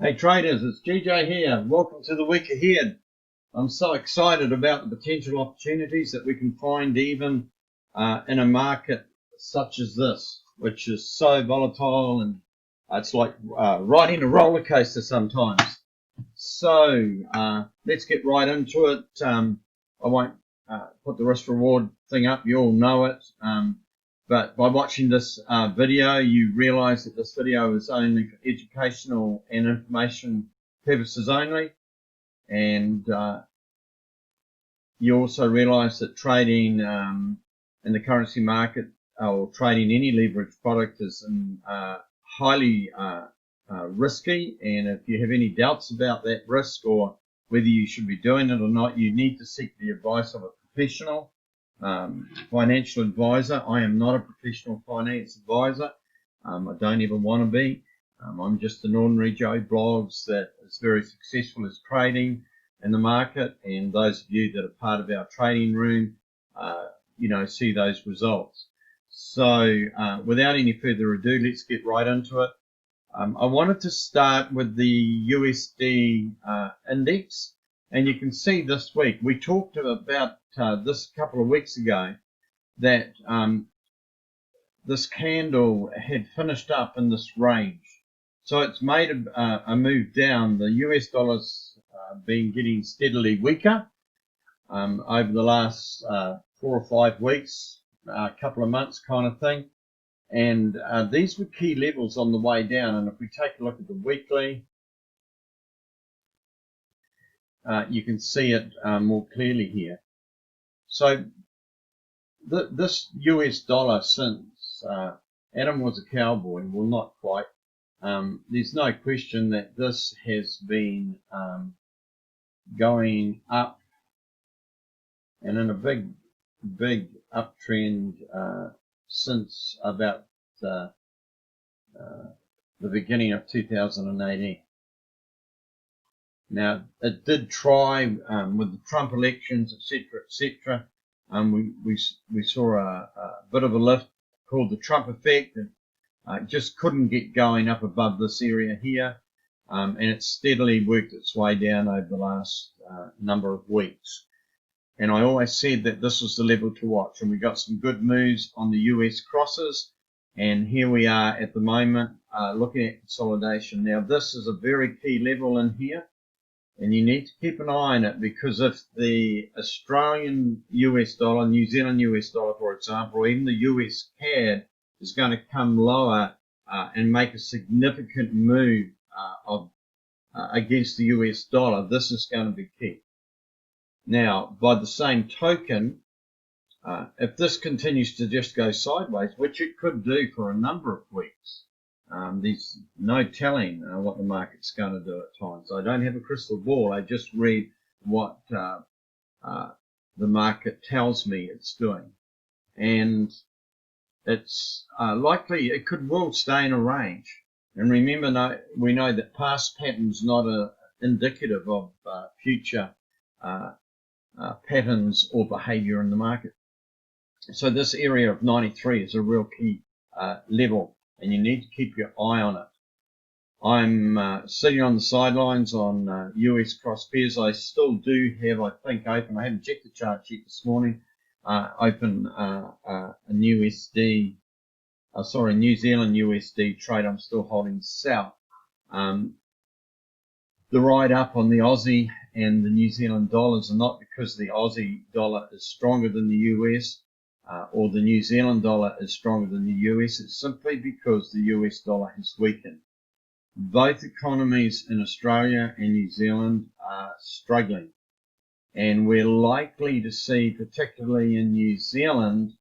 Hey traders, it's GJ here. Welcome to the week ahead. I'm so excited about the potential opportunities that we can find even in a market such as this, which is so volatile and it's like riding a roller coaster sometimes. So let's get right into it. I won't put the risk reward thing up. You all know it. But by watching this video, you realize that this video is only for educational and information purposes only. And you also realize that trading in the currency market or trading any leverage product is highly risky. And if you have any doubts about that risk or whether you should be doing it or not, you need to seek the advice of a professional financial advisor. I am not a professional finance advisor. I don't even want to be. I'm just an ordinary Joe blogs that is very successful as trading in the market, and those of you that are part of our trading room, see those results. So without any further ado, let's get right into it. I wanted to start with the USD index. And you can see this week, we talked about this a couple of weeks ago, that this candle had finished up in this range. So it's made a move down. The US dollar's been getting steadily weaker over the last 4 or 5 weeks, a couple of months kind of thing. And these were key levels on the way down. And if we take a look at the weekly, you can see it more clearly here. So this US dollar, since Adam was a cowboy, well, not quite, there's no question that this has been going up and in a big uptrend since about the beginning of 2018. Now, it did try with the Trump elections, etc. We saw a bit of a lift called the Trump effect, and just couldn't get going up above this area here, and it steadily worked its way down over the last number of weeks. And I always said that this was the level to watch, and we got some good moves on the US crosses, and here we are at the moment looking at consolidation. Now, this is a very key level in here. And you need to keep an eye on it, because if the Australian US dollar, New Zealand US dollar, for example, or even the US CAD is going to come lower and make a significant move against the US dollar, this is going to be key. Now, by the same token, if this continues to just go sideways, which it could do for a number of weeks, there's no telling what the market's going to do at times. I don't have a crystal ball. I just read what the market tells me it's doing. And it's likely it will stay in a range. And remember, we know that past patterns not indicative of future patterns or behavior in the market. So this area of 93 is a real key level, and you need to keep your eye on it. I'm sitting on the sidelines on US cross pairs. I still do have, I think, open, I haven't checked the chart sheet this morning, open a New Zealand USD trade. I'm still holding south. The ride up on the Aussie and the New Zealand dollars are not because the Aussie dollar is stronger than the US, or the New Zealand dollar is stronger than the US. It's simply because the US dollar has weakened. Both economies in Australia and New Zealand are struggling, and we're likely to see, particularly in New Zealand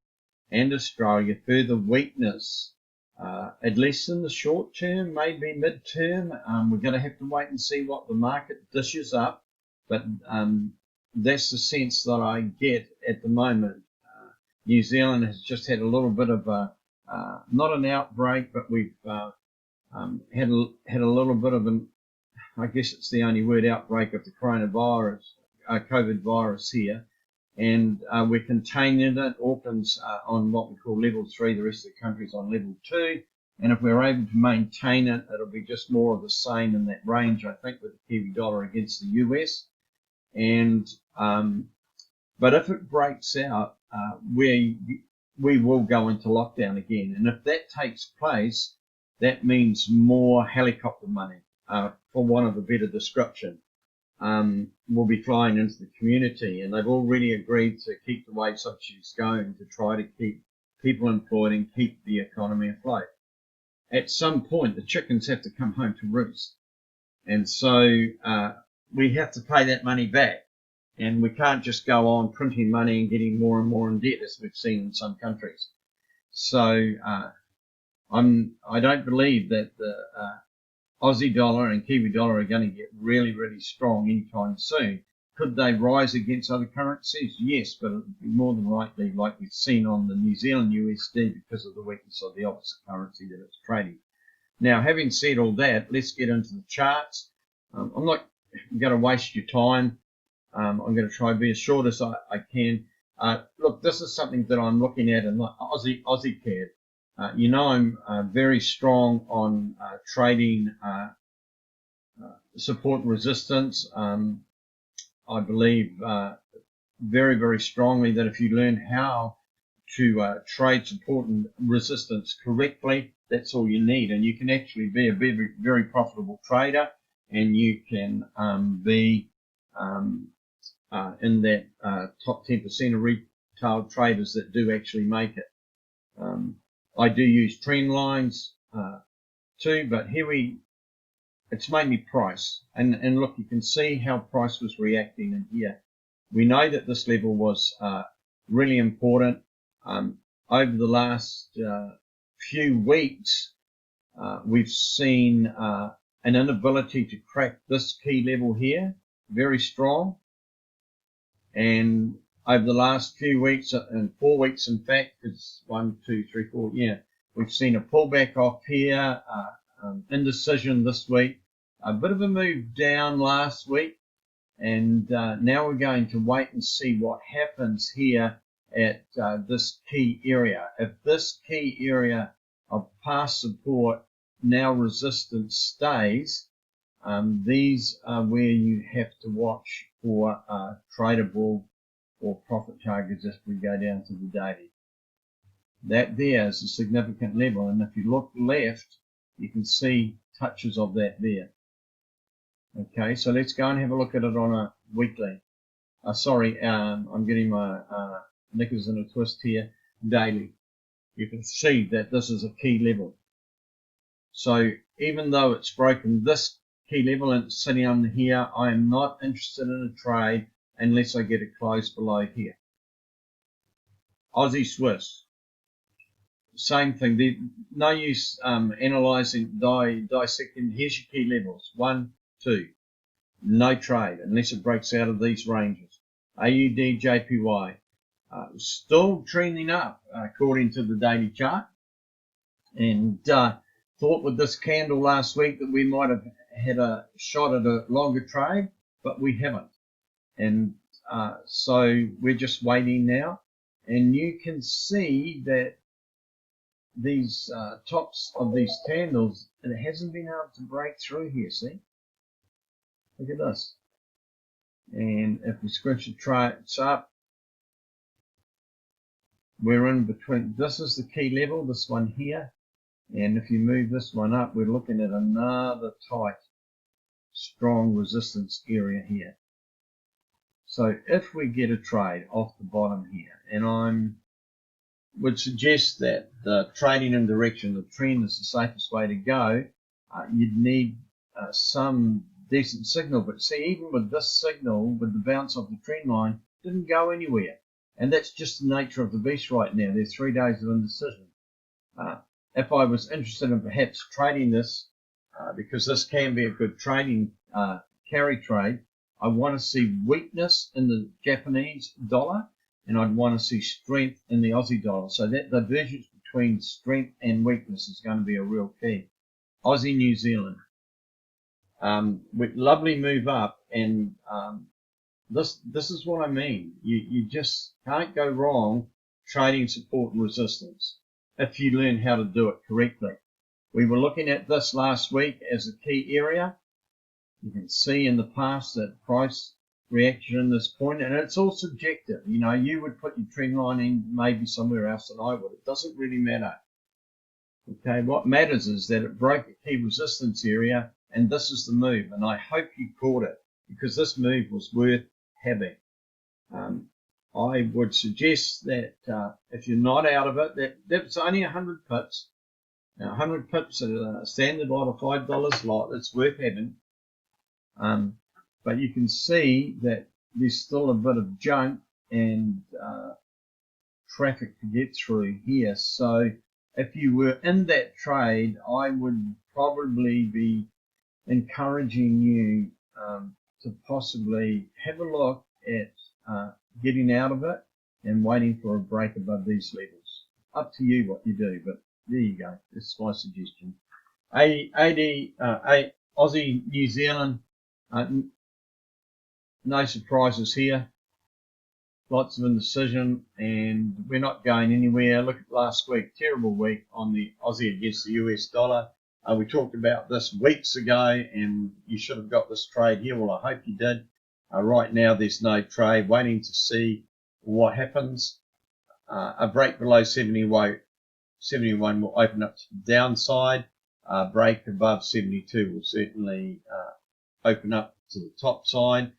and Australia, further weakness, at least in the short term, maybe mid-term. We're going to have to wait and see what the market dishes up, but that's the sense that I get at the moment. New Zealand has just had a little bit of not an outbreak, but we've had a little bit of an, I guess it's the only word, outbreak of the coronavirus, COVID virus here, and we're containing it. Auckland's on what we call level 3, the rest of the country's on level 2. And if we're able to maintain it, it'll be just more of the same in that range, I think, with the Kiwi dollar against the US. And but if it breaks out, we will go into lockdown again. And if that takes place, that means more helicopter money, for want of a better description, will be flying into the community. And they've already agreed to keep the wage subsidies going to try to keep people employed and keep the economy afloat. At some point, the chickens have to come home to roost. And so we have to pay that money back. And we can't just go on printing money and getting more and more in debt, as we've seen in some countries. So I don't believe that the Aussie dollar and Kiwi dollar are going to get really, really strong anytime soon. Could they rise against other currencies? Yes, but it would be more than likely like we've seen on the New Zealand USD because of the weakness of the opposite currency that it's trading. Now, having said all that, let's get into the charts. I'm not going to waste your time. I'm going to try and be as short as I can. Look, this is something that I'm looking at in Aussie CAD. You know, I'm very strong on trading support and resistance. I believe very, very strongly that if you learn how to trade support and resistance correctly, that's all you need. And you can actually be a very, very profitable trader, and you can be in that top 10% of retail traders that do actually make it. I do use trend lines too, but it's mainly price. And look, you can see how price was reacting in here. We know that this level was really important. Over the last few weeks, we've seen an inability to crack this key level here, very strong. And over the last few weeks, and 4 weeks in fact, it's 1, 2, 3, 4, yeah, we've seen a pullback off here, indecision this week, a bit of a move down last week, and now we're going to wait and see what happens here at this key area. If this key area of past support, now resistance, stays, these are where you have to watch for tradable or profit targets if we go down to the daily. That there is a significant level, and if you look left, you can see touches of that there. Okay, so let's go and have a look at it on a weekly. I'm getting my knickers in a twist here. Daily. You can see that this is a key level. So even though it's broken this key level and it's sitting under here, I am not interested in a trade unless I get it closed below here. Aussie Swiss, same thing. No use analysing, dissecting. Here's your key levels: 1, 2. No trade unless it breaks out of these ranges. AUD, JPY, still trending up according to the daily chart. And thought with this candle last week that we might have had a shot at a longer trade, but we haven't. And so we're just waiting now. And you can see that these tops of these candles, it hasn't been able to break through here, see? Look at this. And if we scrunch the charts up, we're in between. This is the key level, this one here. And if you move this one up, we're looking at another tight, strong resistance area here. So if we get a trade off the bottom here, and I would suggest that the trading in direction of the trend is the safest way to go, you'd need some decent signal. But see, even with this signal, with the bounce off the trend line, didn't go anywhere. And that's just the nature of the beast right now. There's 3 days of indecision. If I was interested in perhaps trading this, because this can be a good trading carry trade, I want to see weakness in the Japanese dollar, and I'd want to see strength in the Aussie dollar. So that divergence between strength and weakness is going to be a real key. Aussie, New Zealand. With lovely move up, and this is what I mean. You just can't go wrong trading support and resistance if you learn how to do it correctly. We were looking at this last week as a key area. You can see in the past that price reaction in this point, and it's all subjective. You know, you would put your trend line in maybe somewhere else than I would. It doesn't really matter. Okay, what matters is that it broke a key resistance area, and this is the move, and I hope you caught it, because this move was worth having. I would suggest that if you're not out of it, that's only 100 pips. Now, 100 pips at a standard lot of $5 lot, it's worth having. But you can see that there's still a bit of junk and traffic to get through here. So if you were in that trade, I would probably be encouraging you to possibly have a look at getting out of it and waiting for a break above these levels. Up to you what you do, but there you go. That's my suggestion. Aussie, New Zealand, no surprises here. Lots of indecision, and we're not going anywhere. Look at last week, terrible week on the Aussie against the US dollar. We talked about this weeks ago, and you should have got this trade here. Well, I hope you did. Right now, there's no trade. Waiting to see what happens. A break below 71 will open up to the downside. A break above 72 will certainly open up to the top side.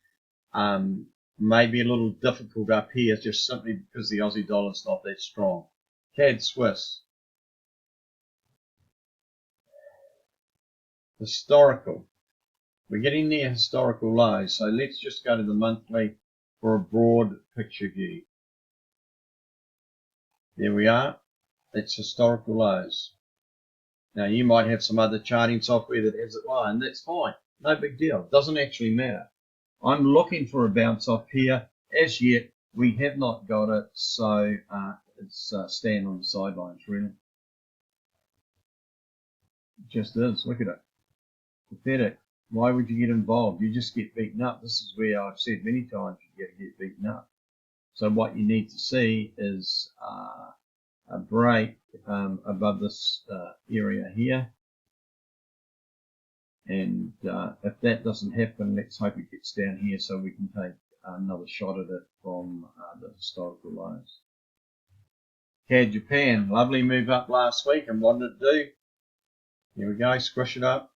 Maybe a little difficult up here just simply because the Aussie dollar is not that strong. CAD Swiss. Historical. We're getting near historical lows, so let's just go to the monthly for a broad picture view. There we are. It's historical lows. Now you might have some other charting software that has it low, and that's fine. No big deal. It doesn't actually matter. I'm looking for a bounce off here. As yet, we have not got it, so it's staying on the sidelines, really. It just is. Look at it. Pathetic. Why would you get involved? You just get beaten up. This is where I've said many times you get beaten up. So what you need to see is a break above this area here. And if that doesn't happen, let's hope it gets down here so we can take another shot at it from the historical lows. CAD Japan, lovely move up last week, and what did it do? Here we go, squish it up.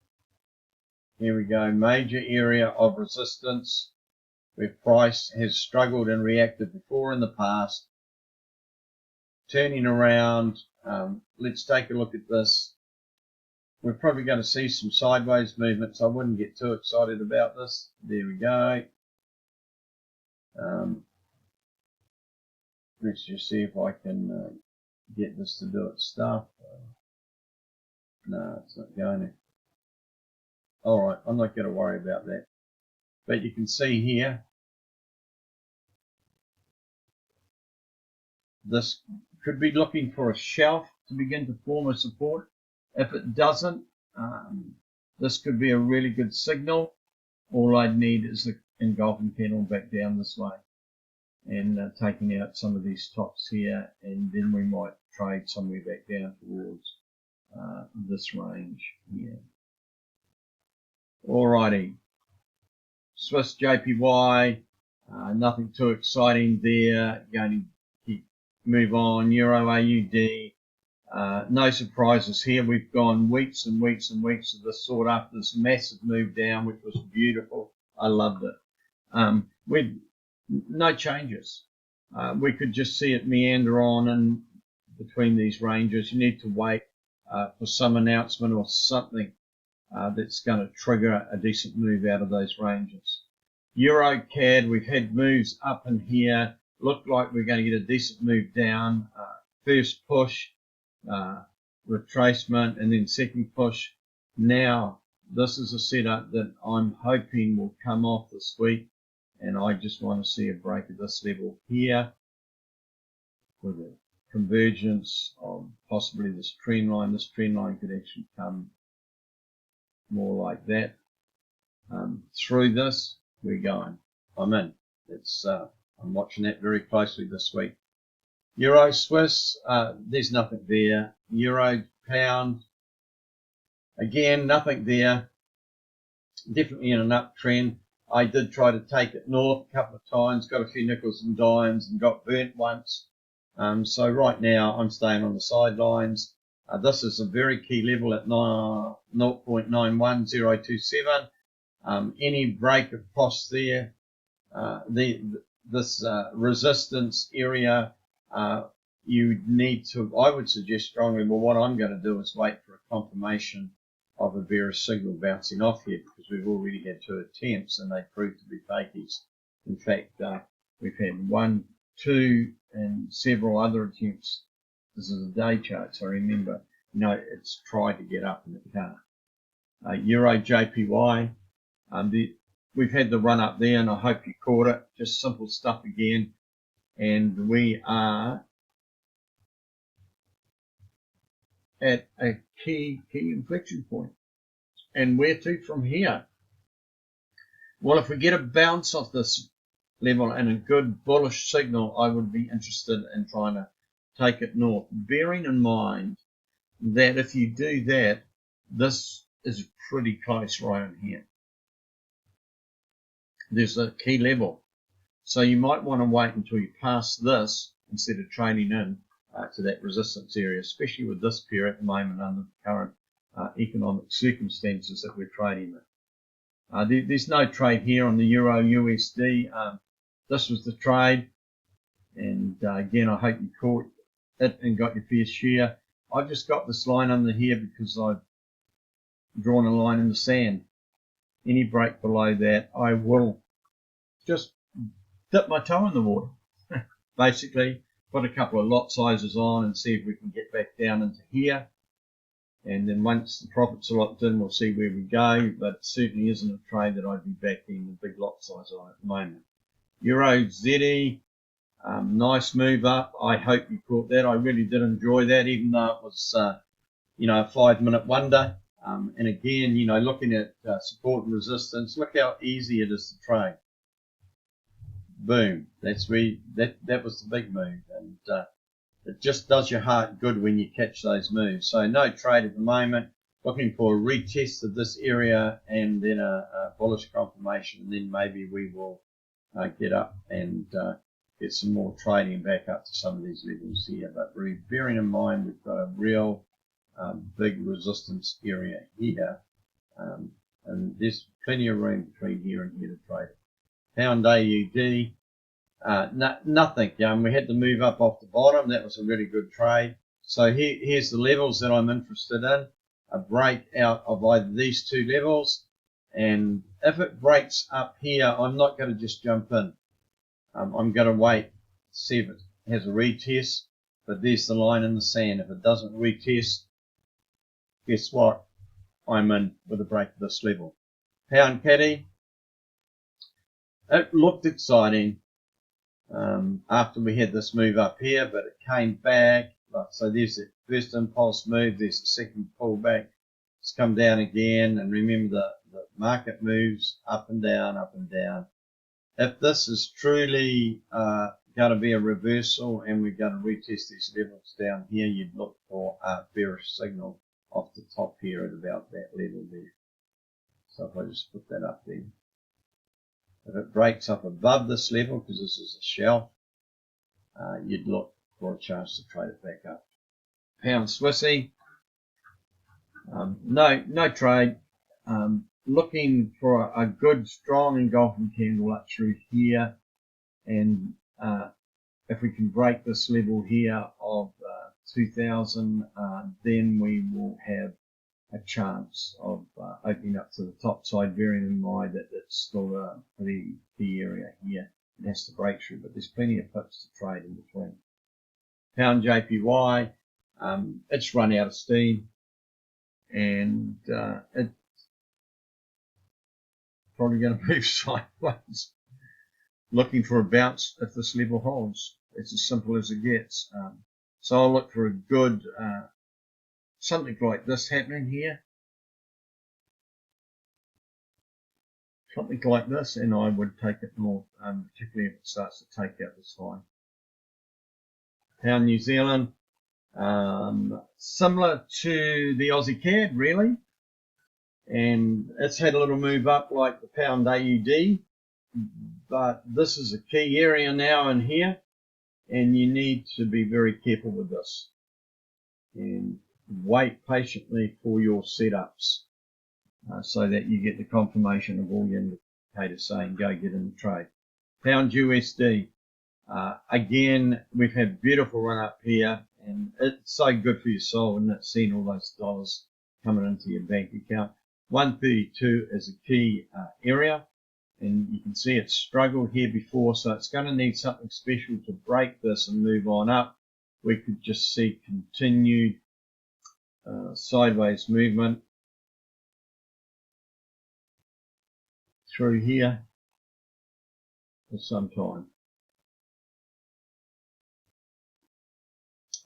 Here we go, major area of resistance where price has struggled and reacted before in the past. Turning around, let's take a look at this. We're probably going to see some sideways movements. I wouldn't get too excited about this. There we go. Let's just see if I can get this to do its stuff. No, it's not going to. Alright, I'm not going to worry about that. But you can see here, this could be looking for a shelf to begin to form a support. If it doesn't, this could be a really good signal. All I'd need is the engulfing candle back down this way and taking out some of these tops here, and then we might trade somewhere back down towards this range here. Alrighty, Swiss JPY, nothing too exciting there. Going to move on. Euro AUD. No surprises here. We've gone weeks and weeks and weeks of this sort after this massive move down, which was beautiful. I loved it. With no changes. We could just see it meander on and between these ranges. You need to wait for some announcement or something that's going to trigger a decent move out of those ranges. Euro CAD, we've had moves up in here. Looked like we're going to get a decent move down. First push. Retracement, and then second push. Now this is a setup that I'm hoping will come off this week, and I just want to see a break at this level here with a convergence of possibly this trend line. This trend line could actually come more like that. Through this, we're going. I'm in. I'm watching that very closely this week. Euro Swiss, there's nothing there. Euro pound, Again, nothing there. Definitely in an uptrend. I did try to take it north a couple of times, got a few nickels and dimes and got burnt once. So right now I'm staying on the sidelines. This is a very key level at 0.91027. Any break across there, this resistance area, you need to, I would suggest strongly, well, what I'm going to do is wait for a confirmation of a bearish signal bouncing off here, because we've already had 2 attempts and they proved to be fakies. In fact, we've had 1, 2 and several other attempts. This is a day chart, so remember, it's tried to get up and it can't. Euro JPY, we've had the run up there and I hope you caught it. Just simple stuff again, and we are at a key inflection point. And where to from here? Well, if we get a bounce off this level and a good bullish signal, I would be interested in trying to take it north, bearing in mind that if you do that, this is pretty close right in here. There's a key level, so you might want to wait until you pass this instead of trading in to that resistance area, especially with this pair at the moment under the current economic circumstances that we're trading in. There's no trade here on the Euro USD. This was the trade, and again, I hope you caught it and got your fair share. I've just got this line under here because I've drawn a line in the sand. Any break below that, I will just dip my toe in the water. Basically, put a couple of lot sizes on and see if we can get back down into here. And then once the profits are locked in, we'll see where we go. But it certainly isn't a trade that I'd be backing the big lot size on at the moment. Euro ZE, nice move up. I hope you caught that. I really did enjoy that, even though it was, a 5-minute wonder. And again, looking at support and resistance, look how easy it is to trade. Boom. That was the big move, and it just does your heart good when you catch those moves. So no trade at the moment. Looking for a retest of this area and then a bullish confirmation, and then maybe we will get up and get some more trading back up to some of these levels here. But bearing in mind we've got a real big resistance area here, and there's plenty of room between here and here to trade it. Pound AUD, nothing. We had to move up off the bottom. That was a really good trade. So here's the levels that I'm interested in. A break out of either these 2 levels, and if it breaks up here, I'm not going to just jump in. I'm going to wait to see if it has a retest, but there's the line in the sand. If it doesn't retest, guess what? I'm in with a break of this level. Pound Caddy, it looked exciting after we had this move up here, but it came back. So there's the first impulse move, there's the second pullback. It's come down again, and remember the market moves up and down, up and down. If this is truly going to be a reversal and we're going to retest these levels down here, you'd look for a bearish signal off the top here at about that level there. So if I just put that up there. If it breaks up above this level, because this is a shelf, you'd look for a chance to trade it back up. Pound Swissy, no trade. Looking for a good, strong engulfing candle up through here, and if we can break this level here of 2000, then we will have a chance of opening up to the top side, bearing in mind that it's still a pretty key area here. It has to break through, but there's plenty of pips to trade in between. Pound JPY, it's run out of steam, and it's probably going to move sideways. Looking for a bounce if this level holds. It's as simple as it gets. So I'll look for a good something like this happening here. Something like this, and I would take it north, particularly if it starts to take out this line. Pound New Zealand, similar to the Aussie CAD, really. and it's had a little move up like the pound AUD, but this is a key area now in here, and you need to be very careful with this and wait patiently for your setups so that you get the confirmation of all your indicators saying go get in the trade. Pound USD, again, we've had beautiful run up here, and it's so good for your soul, isn't it, seeing all those dollars coming into your bank account. 132 is a key area, and you can see it's struggled here before, so it's going to need something special to break this and move on up. We could just see continued sideways movement through here for some time.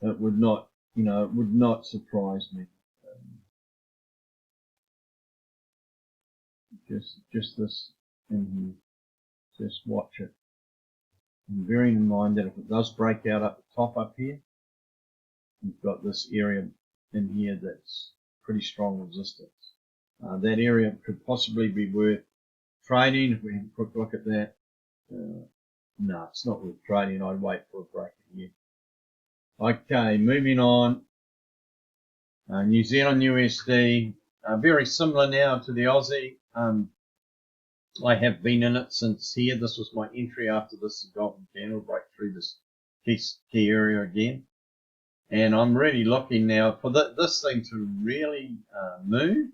It would not, it would not surprise me. Just this in here. Just watch it. And bearing in mind that if it does break out up the top up here, you've got this area in here that's pretty strong resistance. That area could possibly be worth trading. If we have a quick look at that, no, it's not worth trading. I'd wait for a break here. Okay, moving on. New Zealand USD, very similar now to the Aussie. I have been in it since here. This was my entry after this golden candle break through this key area again. And I'm really looking now for this thing to really move.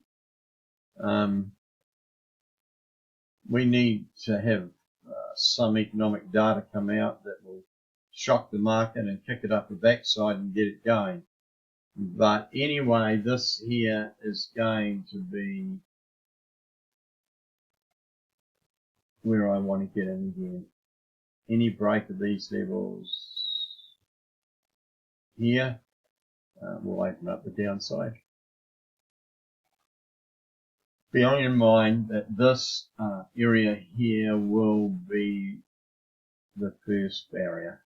We need to have some economic data come out that will shock the market and kick it up the backside and get it going. But anyway, this here is going to be where I want to get in again. Any break of these levels here will open up the downside. Bearing in mind that this area here will be the first barrier.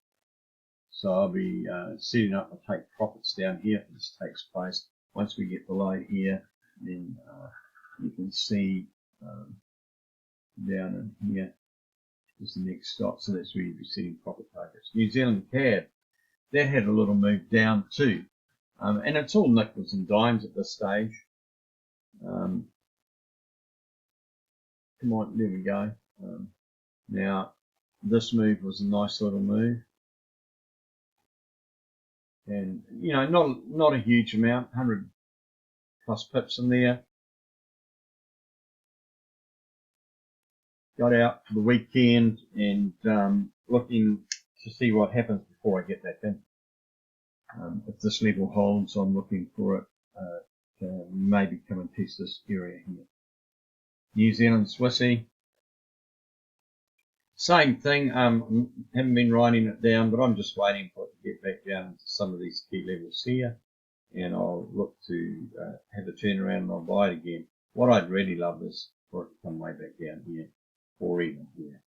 So I'll be setting up to take profits down here if this takes place. Once we get below here, then you can see down in here is the next stop. So that's where you'll be setting profit targets. New Zealand CAD, that had a little move down too. And it's all nickels and dimes at this stage. Come on, there we go. Now, this move was a nice little move. And, not a huge amount, 100 plus pips in there. Got out for the weekend and looking to see what happens before I get back in. If this level holds, I'm looking for it to maybe come and test this area here. New Zealand Swissy, same thing. Haven't been writing it down, but I'm just waiting for it to get back down into some of these key levels here, and I'll look to have a turnaround and I'll buy it again. What I'd really love is for it to come way back down here, or even here.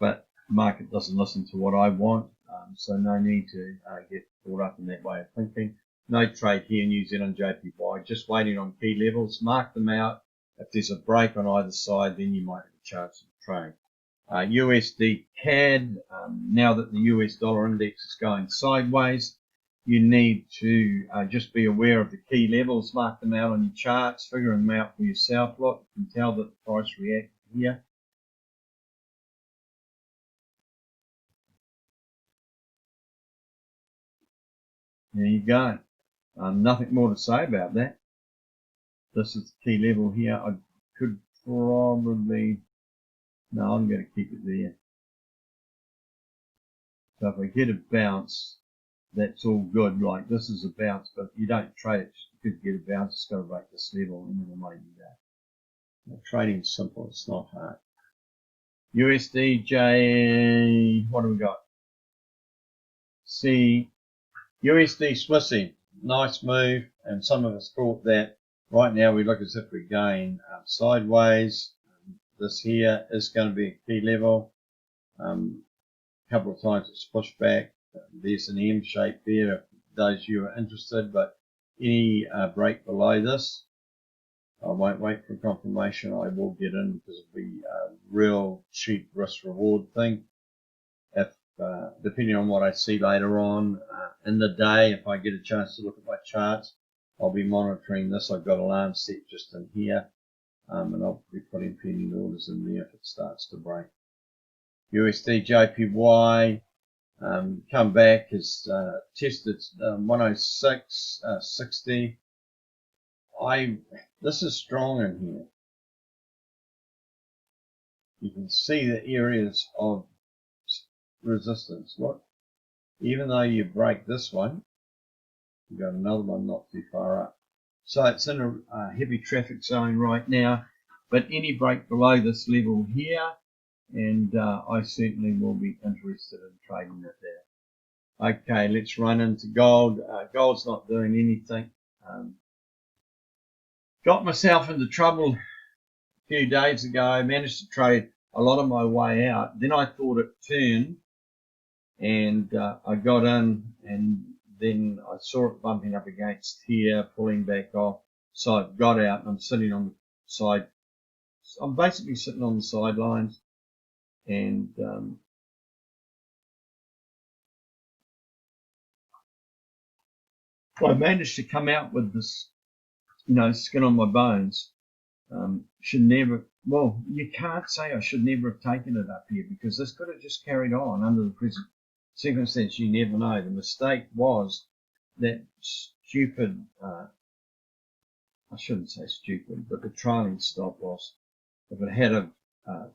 But the market doesn't listen to what I want, so no need to get caught up in that way of thinking. No trade here, New Zealand JPY, just waiting on key levels, mark them out. If there's a break on either side, then you might have a chance of trade. USD CAD, now that the US dollar index is going sideways, you need to just be aware of the key levels, mark them out on your charts, figure them out for yourself. Look, you can tell that the price reacted here. There you go. Nothing more to say about that. This is the key level here. I could probably, no, I'm going to keep it there. So if I get a bounce, that's all good. Like this is a bounce, but you don't trade it because you get a bounce. It's got to break this level and then the money you go. Trading is simple. It's not hard. USDJ, what do we got? See, USD Swissy, nice move, and some of us thought that right now we look as if we're going sideways. This here is going to be a key level. A couple of times it's pushed back. There's an M shape there if those of you are interested, but any break below this I won't wait for confirmation. I will get in because it'll be a real cheap risk reward thing. If depending on what I see later on in the day, if I get a chance to look at my charts, I'll be monitoring this. I've got alarms set just in here, and I'll be putting pending orders in there if it starts to break. USD JPY come back, has tested 106.60. This is strong in here. You can see the areas of resistance. Look, even though you break this one, you've got another one not too far up. So it's in a heavy traffic zone right now, but any break below this level here, and I certainly will be interested in trading it there. Okay, let's run into gold. Gold's not doing anything. Got myself into trouble a few days ago. Managed to trade a lot of my way out. Then I thought it turned, and I got in, and then I saw it bumping up against here, pulling back off. So I got out, and I'm sitting on the side. I'm basically sitting on the sidelines, and I managed to come out with this, skin on my bones. Should never, well, you can't say I should never have taken it up here, because this could have just carried on under the present circumstance. You never know. The mistake was that stupid, I shouldn't say stupid, but the trailing stop loss. If it had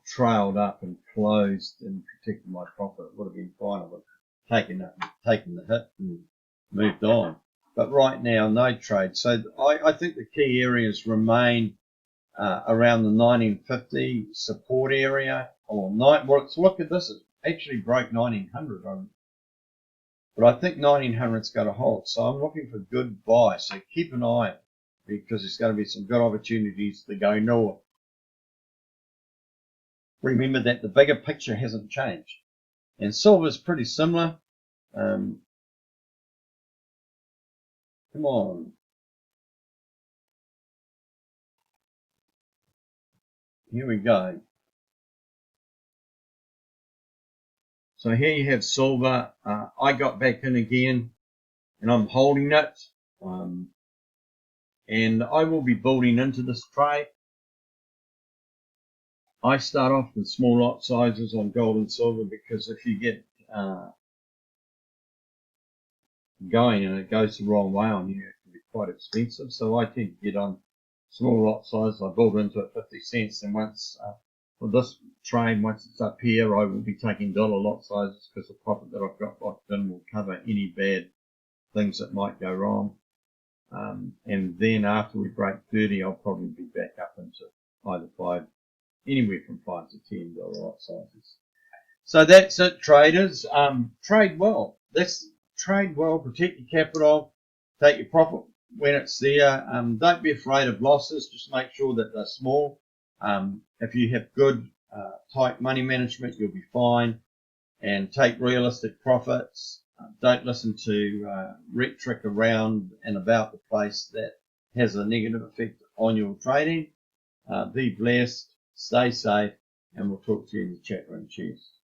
trailed up and closed and protected my profit, it would have been fine. I would have taken the hit and moved on. But right now, no trade. So I think the key areas remain around the 1950 support area, or look at this, it actually broke 1900, but I think 1900's got to hold. So I'm looking for good buy. So keep an eye, because there's going to be some good opportunities to go north. Remember that the bigger picture hasn't changed, and silver is pretty similar. Come on. Here we go. So here you have silver. I got back in again, and I'm holding it. And I will be building into this trade. I start off with small lot sizes on gold and silver, because if you get going and it goes the wrong way on you, it can be quite expensive. So I tend to get on small lot size. I build into it 50 cents, and once for this trade, once it's up here, I will be taking dollar lot sizes, because the profit that I've got locked in will cover any bad things that might go wrong. And then after we break 30, I'll probably be back up into either anywhere from $5 to $10 lot sizes. So that's it, traders. Trade well. Trade well, protect your capital, take your profit when it's there. Don't be afraid of losses. Just make sure that they're small. If you have good, tight money management, you'll be fine. And take realistic profits. Don't listen to rhetoric around and about the place that has a negative effect on your trading. Be blessed, stay safe, and we'll talk to you in the chat room. Cheers.